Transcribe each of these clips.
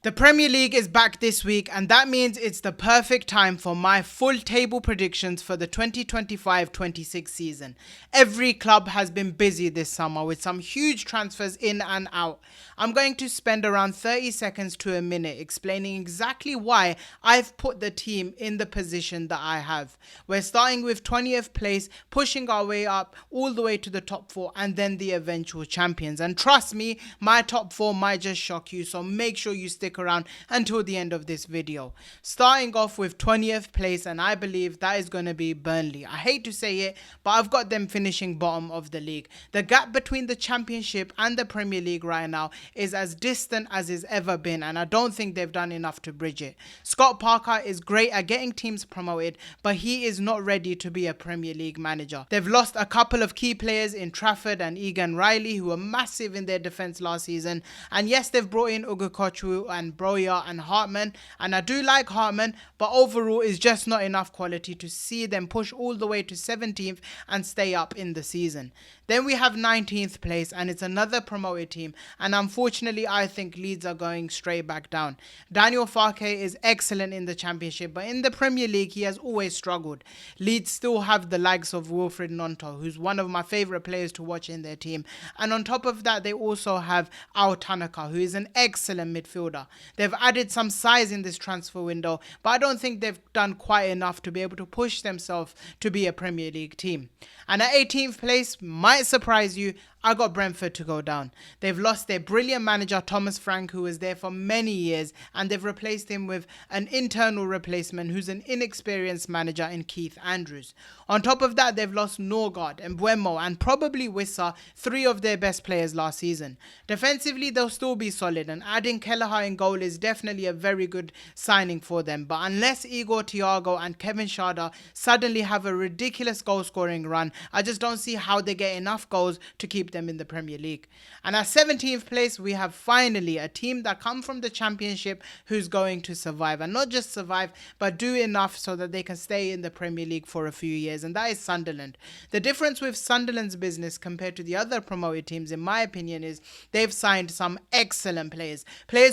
The Premier League is back this week, and that means it's the perfect time for my full table predictions for the 2025-26 season. Every club has been busy this summer with some huge transfers in and out. I'm going to spend around 30 seconds to a minute explaining exactly why I've put the team in the position that I have. We're starting with 20th place, pushing our way up all the way to the top 4 and then the eventual champions. And trust me, my top 4 might just shock you, so make sure you stick around until the end of this video. Starting off with 20th place, and I believe that is going to be Burnley. I hate to say it, but I've got them finishing bottom of the league. The gap between the Championship and the Premier League right now is as distant as it's ever been, and I don't think they've done enough to bridge it. Scott Parker is great at getting teams promoted, but he is not ready to be a Premier League manager. They've lost a couple of key players in Trafford and Egan Riley, who were massive in their defence last season, and yes, they've brought in Ugochukwu and Broya and Hartman, and I do like Hartman, but overall it's just not enough quality to see them push all the way to 17th and stay up in the season. Then we have 19th place, and it's another promoted team, and unfortunately I think Leeds are going straight back down. Daniel Farke is excellent in the Championship, but in the Premier League he has always struggled. Leeds still have the likes of Wilfried Gnonto, who's one of my favourite players to watch in their team, and on top of that they also have Ao Tanaka, who is an excellent midfielder. They've added some size in this transfer window, but I don't think they've done quite enough to be able to push themselves to be a Premier League team. And at 18th place, might surprise you, I got Brentford to go down. They've lost their brilliant manager Thomas Frank, who was there for many years, and they've replaced him with an internal replacement who's an inexperienced manager in Keith Andrews. On top of that, they've lost Norgard, Mbeumo and probably Wissa, 3 of their best players last season. Defensively, they'll still be solid, and adding Kelleher in goal is definitely a very good signing for them, but unless Igor Thiago and Kevin Schade suddenly have a ridiculous goal scoring run, I just don't see how they get enough goals to keep them in the Premier League. And at 17th place, we have finally a team that come from the Championship who's going to survive, and not just survive but do enough so that they can stay in the Premier League for a few years, and that is Sunderland. The difference with Sunderland's business compared to the other promoted teams, in my opinion, is they've signed some excellent players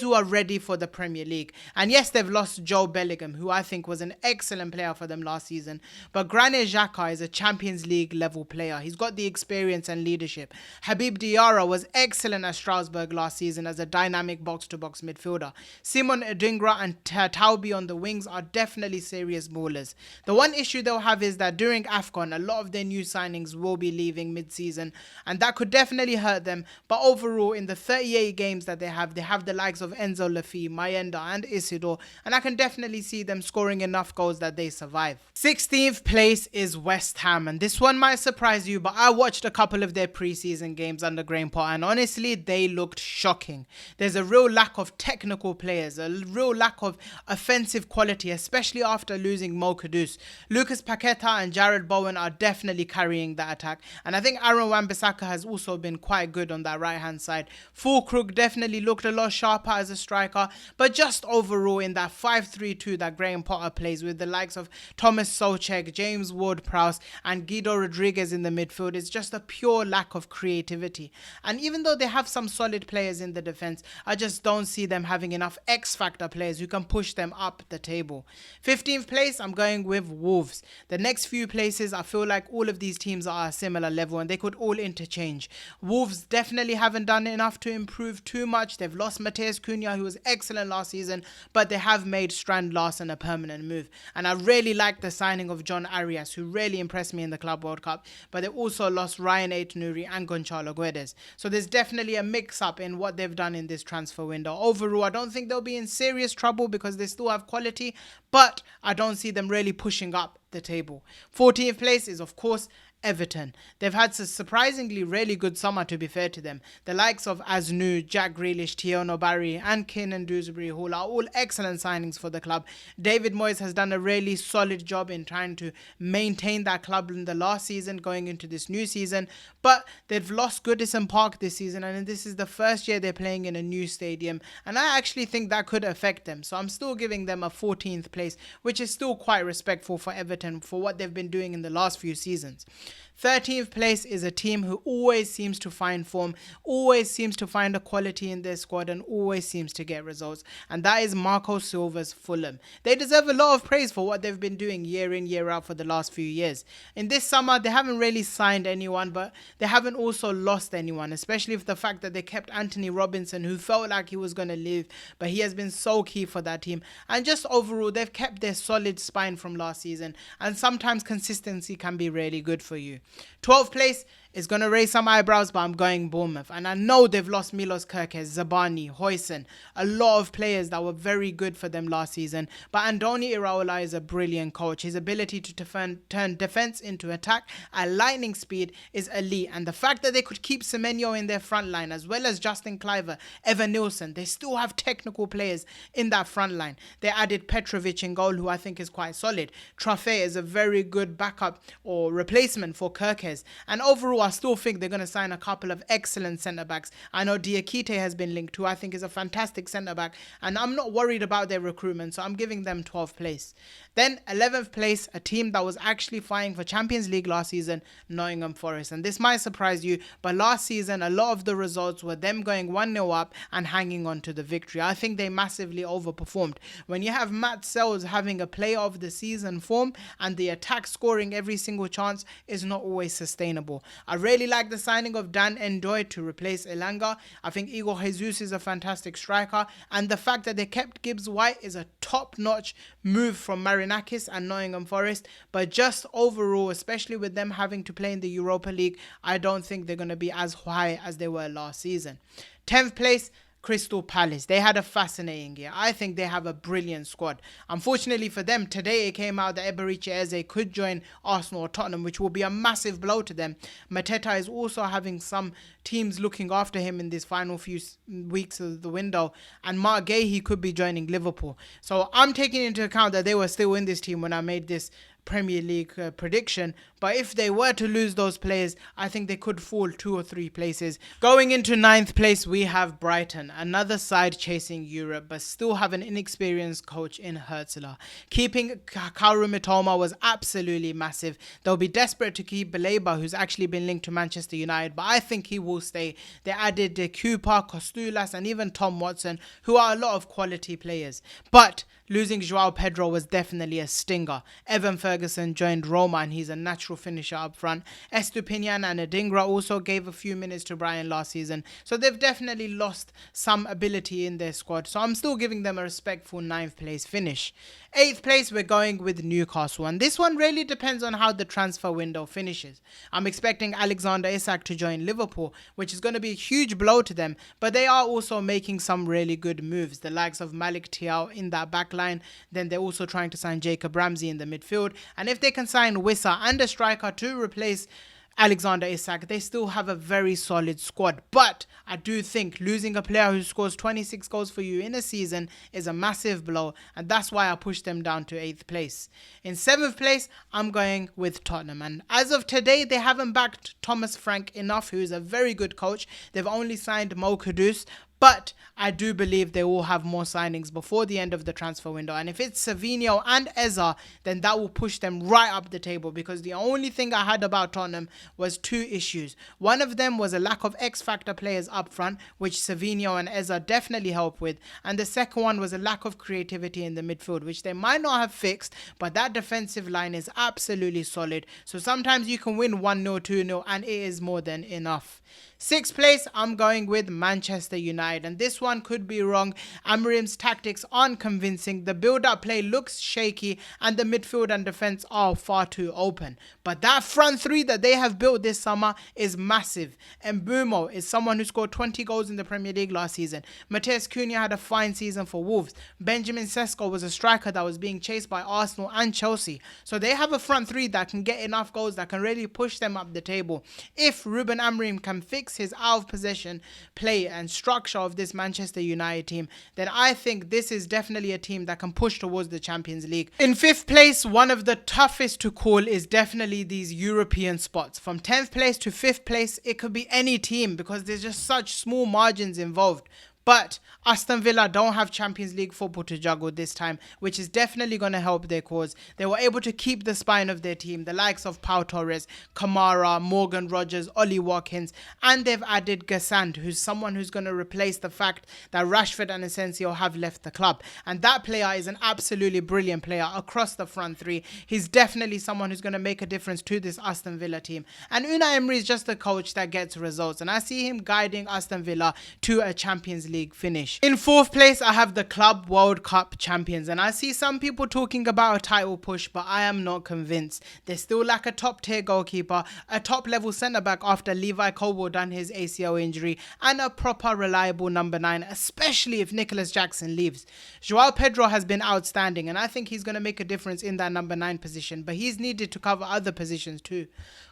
who are ready for the Premier League. And yes, they've lost Joe Bellingham, who I think was an excellent player for them last season, but Granit Xhaka is a Champions League level player. He's got the experience and leadership. Habib Diarra was excellent at Strasbourg last season as a dynamic box-to-box midfielder. Simon Adingra and Taubi on the wings are definitely serious ballers. The one issue they'll have is that during AFCON, a lot of their new signings will be leaving mid-season, and that could definitely hurt them, but overall, in the 38 games that they have the likes of Enzo Lafi, Mayenda and Isidore, and I can definitely see them scoring enough goals that they survive. 16th place is West Ham, and this one might surprise you, but I watched a couple of their pre-season games under Graham Potter, and honestly they looked shocking. There's a real lack of technical players, a real lack of offensive quality, especially after losing Mo Kudus. Lucas Paqueta and Jared Bowen are definitely carrying that attack, and I think Aaron Wan-Bissaka has also been quite good on that right hand side. Fulkrug definitely looked a lot sharper as a striker, but just overall in that 5-3-2 that Graham Potter plays with the likes of Thomas Soucek, James Ward-Prowse and Guido Rodriguez in the midfield, it's just a pure lack of creativity. And even though they have some solid players in the defense, I just don't see them having enough X-factor players who can push them up the table. 15th place, I'm going with Wolves. The next few places, I feel like all of these teams are at a similar level and they could all interchange. Wolves definitely haven't done enough to improve too much. They've lost Mateus Cunha, who was excellent last season, but they have made Strand Larsen a permanent move. And I really like the signing of John Arias, who really impressed me in the Club World Cup, but they also lost Ryan Aït-Nouri and Gonçalo Guedes. So there's definitely a mix-up in what they've done in this transfer window. Overall, I don't think they'll be in serious trouble because they still have quality, but I don't see them really pushing up the table. 14th place is, of course, Everton. They've had a surprisingly really good summer, to be fair to them. The likes of Aznou, Jack Grealish, Thierno Barry and Kiernan Dewsbury Hall are all excellent signings for the club. David Moyes has done a really solid job in trying to maintain that club in the last season going into this new season, but they've lost Goodison Park this season, and this is the first year they're playing in a new stadium, and I actually think that could affect them. So I'm still giving them a 14th place, which is still quite respectful for Everton for what they've been doing in the last few seasons. 13th place is a team who always seems to find form, always seems to find a quality in their squad, and always seems to get results. And that is Marco Silva's Fulham. They deserve a lot of praise for what they've been doing year in, year out for the last few years. In this summer, they haven't really signed anyone, but they haven't also lost anyone, especially with the fact that they kept Anthony Robinson, who felt like he was going to leave, but he has been so key for that team. And just overall, they've kept their solid spine from last season, and sometimes consistency can be really good for you. 12th place is going to raise some eyebrows, but I'm going Bournemouth. And I know they've lost Milos Kerkez, Zabani, Huijsen, a lot of players that were very good for them last season. But Andoni Iraola is a brilliant coach. His ability to turn defense into attack at lightning speed is elite. And the fact that they could keep Semenyo in their front line, as well as Justin Kluivert, Evan Nilsson, they still have technical players in that front line. They added Petrovic in goal, who I think is quite solid. Trafe is a very good backup or replacement for Kerkez. And overall, I still think they're going to sign a couple of excellent centre-backs. I know Ekitike has been linked, who I think is a fantastic centre-back, and I'm not worried about their recruitment, so I'm giving them 12th place. Then 11th place, a team that was actually fighting for Champions League last season, Nottingham Forest. And this might surprise you, but last season, a lot of the results were them going 1-0 up and hanging on to the victory. I think they massively overperformed. When you have Matt Sells having a player of the season form and the attack scoring every single chance is not always sustainable. I really like the signing of Dan Ndoye to replace Elanga. I think Igor Jesus is a fantastic striker, and the fact that they kept Gibbs White is a top-notch move from Marinakis and Nottingham Forest. But just overall, especially with them having to play in the Europa League, I don't think they're going to be as high as they were last season. 10th place, Crystal Palace. They had a fascinating year. I think they have a brilliant squad. Unfortunately for them, today it came out that Eberechi Eze could join Arsenal or Tottenham, which will be a massive blow to them. Mateta is also having some teams looking after him in these final few weeks of the window, and Mark Gahey could be joining Liverpool. So I'm taking into account that they were still in this team when I made this Premier League prediction, but if they were to lose those players, I think they could fall 2 or 3 places. Going into 9th place, we have Brighton, another side chasing Europe, but still have an inexperienced coach in Herzler. Keeping Kaoru Mitoma was absolutely massive. They'll be desperate to keep Baleba, who's actually been linked to Manchester United, but I think he will stay. They added Cooper, Costulas, and even Tom Watson, who are a lot of quality players. But losing João Pedro was definitely a stinger. Evan Ferguson joined Roma, and he's a natural finisher up front. Estupinian and Adingra also gave a few minutes to Brian last season, so they've definitely lost some ability in their squad. So I'm still giving them a respectful 9th place finish. 8th place, we're going with Newcastle, and this one really depends on how the transfer window finishes. I'm expecting Alexander Isak to join Liverpool, which is going to be a huge blow to them, but they are also making some really good moves. The likes of Malik Thiaw in that back line, then they're also trying to sign Jacob Ramsey in the midfield, and if they can sign Wissa and a striker to replace Alexander Isak, they still have a very solid squad. But I do think losing a player who scores 26 goals for you in a season is a massive blow, and that's why I pushed them down to 8th place. In 7th place, I'm going with Tottenham, and as of today, they haven't backed Thomas Frank enough, who is a very good coach. They've only signed Mo Kudus, but I do believe they will have more signings before the end of the transfer window. And if it's Savinho and Eza, then that will push them right up the table, because the only thing I had about Tottenham was 2 issues. One of them was a lack of X-factor players up front, which Savinho and Eza definitely help with. And the second one was a lack of creativity in the midfield, which they might not have fixed, but that defensive line is absolutely solid. So sometimes you can win 1-0, 2-0, and it is more than enough. 6th place, I'm going with Manchester United, and this one could be wrong. Amorim's tactics aren't convincing, the build-up play looks shaky, and the midfield and defense are far too open. But that front 3 that they have built this summer is massive. Mbeumo is someone who scored 20 goals in the Premier League last season. Matheus Cunha had a fine season for Wolves. Benjamin Sesko was a striker that was being chased by Arsenal and Chelsea. So they have a front 3 that can get enough goals, that can really push them up the table. If Ruben Amorim can fix his out of possession play and structure of this Manchester United team, then I think this is definitely a team that can push towards the Champions League. In 5th place, one of the toughest to call is definitely these European spots. From 10th place to 5th place, it could be any team because there's just such small margins involved. But Aston Villa don't have Champions League football to juggle this time, which is definitely going to help their cause. They were able to keep the spine of their team, the likes of Pau Torres, Kamara, Morgan Rogers, Ollie Watkins, and they've added Guessand, who's someone who's going to replace the fact that Rashford and Asensio have left the club. And that player is an absolutely brilliant player across the front three. He's definitely someone who's going to make a difference to this Aston Villa team. And Unai Emery is just a coach that gets results, and I see him guiding Aston Villa to a Champions League finish. In fourth place, I have the Club World Cup champions, and I see some people talking about a title push, but I am not convinced. They still lack a top tier goalkeeper, a top level centre back after Levi Colwill done his ACL injury, and a proper reliable number 9, especially if Nicholas Jackson leaves. João Pedro has been outstanding, and I think he's going to make a difference in that number 9 position, but he's needed to cover other positions too.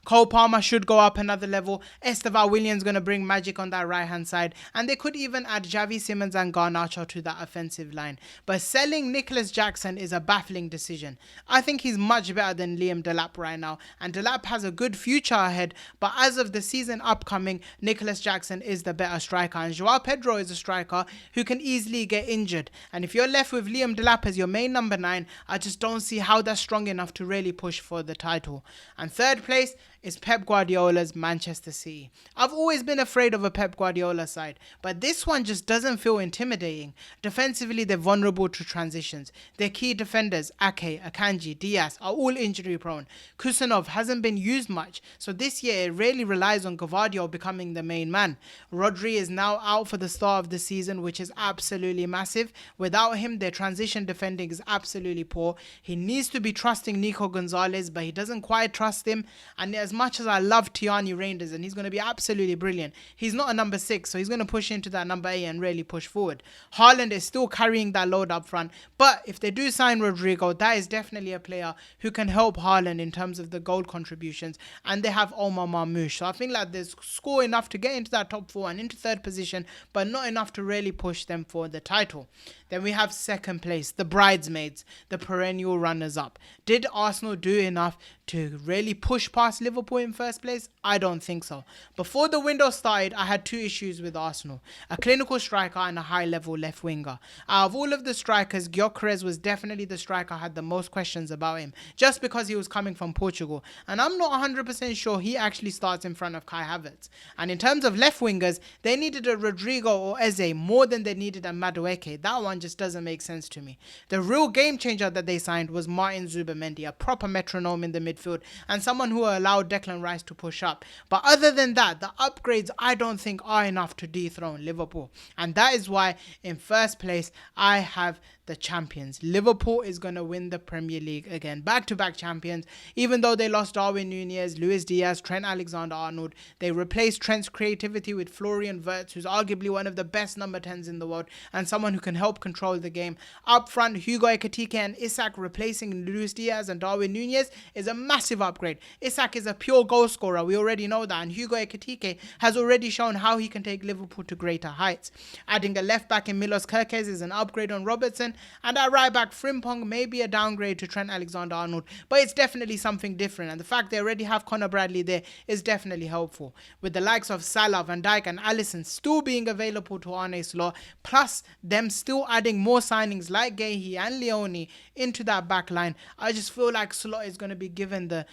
Cole Palmer should go up another level. Esteval Williams going to bring magic on that right hand side, and they could even add Javi Simmons and Garnacho to that offensive line. But selling Nicholas Jackson is a baffling decision. I think he's much better than Liam Delap right now, and Delap has a good future ahead, but as of the season upcoming, Nicholas Jackson is the better striker, and João Pedro is a striker who can easily get injured. And if you're left with Liam Delap as your main number 9, I just don't see how that's strong enough to really push for the title. And third place is Pep Guardiola's Manchester City. I've always been afraid of a Pep Guardiola side, but this one just doesn't feel intimidating. Defensively, they're vulnerable to transitions. Their key defenders, Ake, Akanji, Diaz, are all injury prone. Kusanov hasn't been used much, so this year it really relies on Gvardiol becoming the main man. Rodri is now out for the start of the season, which is absolutely massive. Without him, their transition defending is absolutely poor. He needs to be trusting Nico Gonzalez, but he doesn't quite trust him, and as much as I love Tiani Reinders and he's going to be absolutely brilliant, he's not a number 6, so he's going to push into that number 8 and really push forward. Haaland is still carrying that load up front, but if they do sign Rodrigo, that is definitely a player who can help Haaland in terms of the goal contributions, and they have Omar Marmoush, so I think like they score enough to get into that top 4 and into third position, but not enough to really push them for the title. Then we have second place, the bridesmaids, the perennial runners-up. Did Arsenal do enough to really push past Liverpool in first place? I don't think so. Before the window started, I had 2 issues with Arsenal: a clinical striker and a high-level left winger. Out of all of the strikers, Gyökeres was definitely the striker I had the most questions about him, just because he was coming from Portugal, and I'm not 100% sure he actually starts in front of Kai Havertz. And in terms of left wingers, they needed a Rodrigo or Eze more than they needed a Madueke. That one just doesn't make sense to me. The real game changer that they signed was Martin Zubimendi, a proper metronome in the midfield and someone who allowed Declan Rice to push up. But other than that, the upgrades I don't think are enough to dethrone Liverpool, and that is why in first place I have the champions. Liverpool is going to win the Premier League again. Back-to-back champions. Even though they lost Darwin Núñez, Luis Diaz, Trent Alexander-Arnold, they replaced Trent's creativity with Florian Wirtz, who's arguably one of the best number 10s in the world and someone who can help control the game. Up front, Hugo Ekitike and Isak replacing Luis Diaz and Darwin Núñez is a massive upgrade. Isak is a pure goal scorer, we already know that, and Hugo Ekitike has already shown how he can take Liverpool to greater heights. Adding a left back in Milos Kerkez is an upgrade on Robertson, and at right back, Frimpong may be a downgrade to Trent Alexander-Arnold, but it's definitely something different, and the fact they already have Conor Bradley there is definitely helpful. With the likes of Salah, Van Dijk and Alisson still being available to Arne Slot, plus them still adding more signings like Guehi and Leone into that back line, I just feel like Slot is going to be given the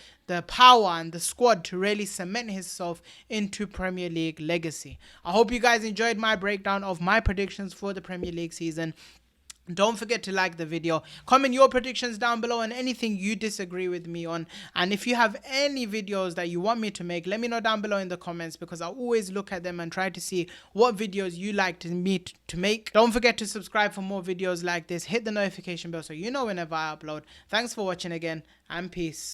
power and the squad to really cement himself into Premier League legacy. I hope you guys enjoyed my breakdown of my predictions for the Premier League season. Don't forget to like the video, comment your predictions down below and anything you disagree with me on. And if you have any videos that you want me to make, let me know down below in the comments, because I always look at them and try to see what videos you like me to make. Don't forget to subscribe for more videos like this. Hit the notification bell so you know whenever I upload. Thanks for watching again, and peace.